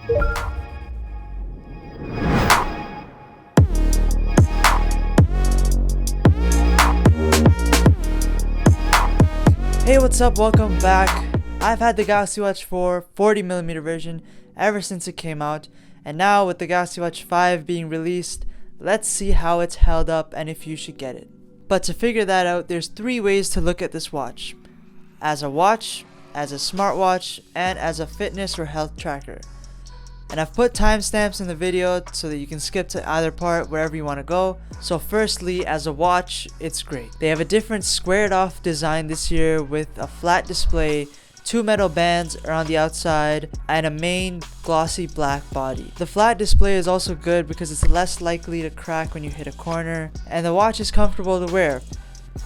Hey, what's up? Welcome back. I've had the Galaxy Watch 4 40mm version ever since it came out, and now with the Galaxy Watch 5 being released, let's see how it's held up and if you should get it. But to figure that out, there's 3 ways to look at this watch: as a watch, as a smartwatch, and as a fitness or health tracker. And I've put timestamps in the video so that you can skip to either part wherever you want to go. So firstly, as a watch, it's great. They have a different squared off design this year with a flat display, 2 metal bands around the outside, and a main glossy black body. The flat display is also good because it's less likely to crack when you hit a corner, and the watch is comfortable to wear.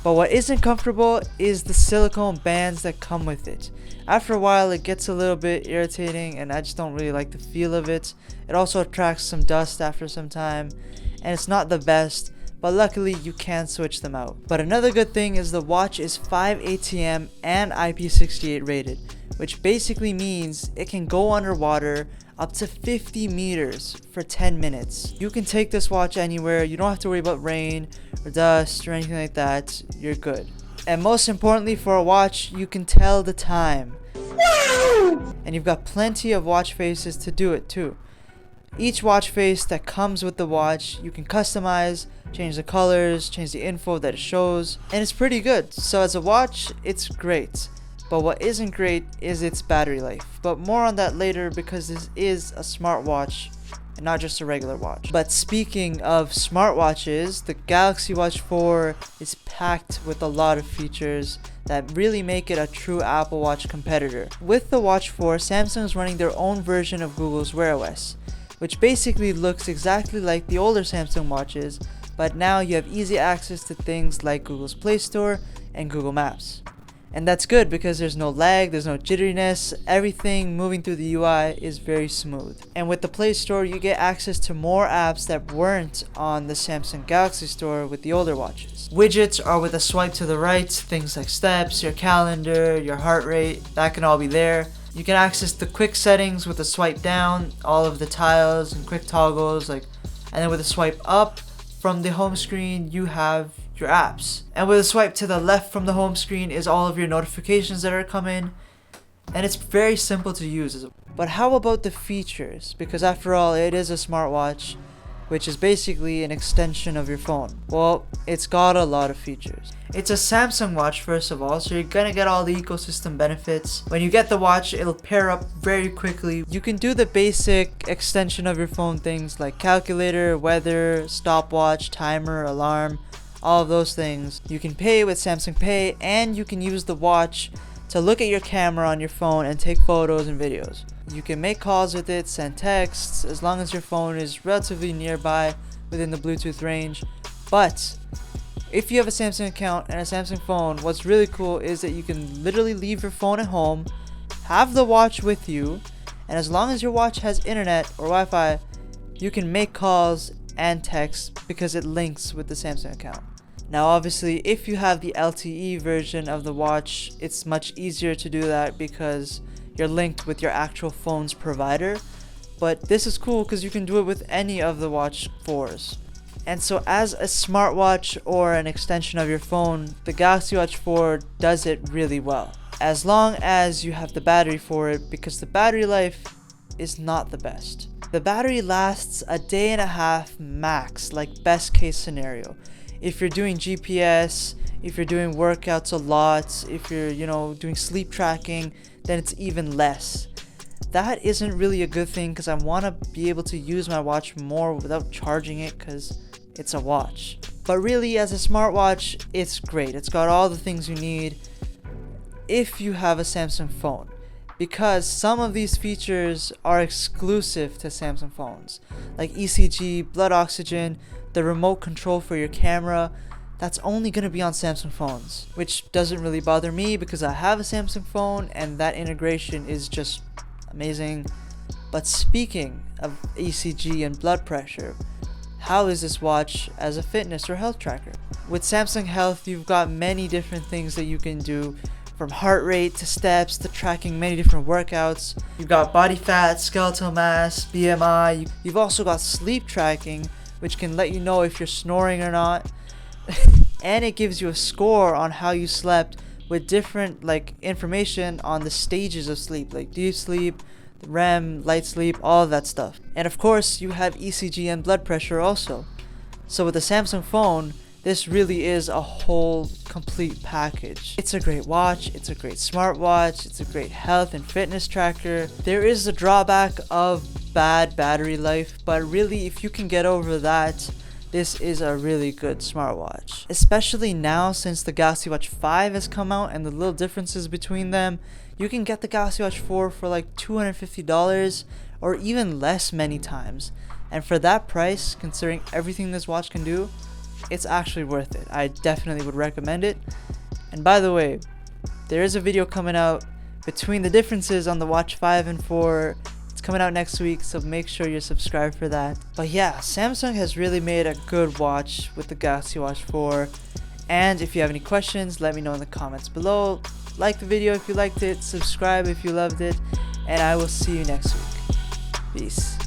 But what isn't comfortable is the silicone bands that come with it. After a while it gets a little bit irritating and I just don't really like the feel of it. It also attracts some dust after some time and it's not the best, but luckily you can switch them out. But another good thing is the watch is 5 ATM and IP68 rated, which basically means it can go underwater up to 50 meters for 10 minutes. You can take this watch anywhere. You don't have to worry about rain or dust or anything like that. You're good. And most importantly, for a watch, you can tell the time. And you've got plenty of watch faces to do it too. Each watch face that comes with the watch, you can customize, change the colors, change the info that it shows, and it's pretty good. So as a watch, it's great. But what isn't great is its battery life. But more on that later because this is a smartwatch and not just a regular watch. But speaking of smartwatches, the Galaxy Watch 4 is packed with a lot of features that really make it a true Apple Watch competitor. With the Watch 4, Samsung is running their own version of Google's Wear OS, which basically looks exactly like the older Samsung watches, but now you have easy access to things like Google's Play Store and Google Maps. And that's good because there's no lag, there's no jitteriness, everything moving through the UI is very smooth. And with the Play Store, you get access to more apps that weren't on the Samsung Galaxy Store with the older watches. Widgets are with a swipe to the right, things like steps, your calendar, your heart rate, that can all be there. You can access the quick settings with a swipe down, all of the tiles and quick toggles, and then with a swipe up from the home screen, you have your apps. And with a swipe to the left from the home screen is all of your notifications that are coming. And it's very simple to use. But how about the features? Because after all, it is a smartwatch, which is basically an extension of your phone. Well, it's got a lot of features. It's a Samsung watch first of all, so you're gonna get all the ecosystem benefits. When you get the watch, it'll pair up very quickly. You can do the basic extension of your phone things like calculator, weather, stopwatch, timer, alarm, all of those things. You can pay with Samsung Pay, and you can use the watch to look at your camera on your phone and take photos and videos. You can make calls with it, send texts, as long as your phone is relatively nearby within the Bluetooth range. But if you have a Samsung account and a Samsung phone, what's really cool is that you can literally leave your phone at home, have the watch with you, and as long as your watch has internet or Wi-Fi, you can make calls and text because it links with the Samsung account. Now obviously, if you have the LTE version of the watch, it's much easier to do that because you're linked with your actual phone's provider. But this is cool because you can do it with any of the Watch 4s. And so as a smartwatch or an extension of your phone, the Galaxy Watch 4 does it really well. As long as you have the battery for it, because the battery life is not the best. The battery lasts a day and a half max, like best case scenario. If you're doing GPS, if you're doing workouts a lot, if you're, doing sleep tracking, then it's even less. That isn't really a good thing because I want to be able to use my watch more without charging it because it's a watch. But really, as a smartwatch, it's great. It's got all the things you need if you have a Samsung phone, because some of these features are exclusive to Samsung phones, like ECG, blood oxygen, the remote control for your camera. That's only going to be on Samsung phones, which doesn't really bother me because I have a Samsung phone and that integration is just amazing. But speaking of ECG and blood pressure, how is this watch as a fitness or health tracker? With Samsung Health, you've got many different things that you can do, from heart rate to steps to tracking many different workouts. You've got body fat, skeletal mass, BMI. You've also got sleep tracking, which can let you know if you're snoring or not. And it gives you a score on how you slept with different information on the stages of sleep, like deep sleep, REM, light sleep, all of that stuff. And of course, you have ECG and blood pressure also. So with the Samsung phone, this really is a whole complete package. It's a great watch, it's a great smartwatch, it's a great health and fitness tracker. There is a drawback of bad battery life, but really if you can get over that, this is a really good smartwatch. Especially now since the Galaxy Watch 5 has come out and the little differences between them, you can get the Galaxy Watch 4 for like $250 or even less many times. And for that price, considering everything this watch can do, it's actually worth it. I definitely would recommend it. And by the way, there is a video coming out between the differences on the Watch 5 and 4. It's coming out next week, so make sure you're subscribed for that. But yeah, Samsung has really made a good watch with the Galaxy Watch 4. And if you have any questions, let me know in the comments below. Like the video if you liked it, subscribe if you loved it, and I will see you next week. Peace.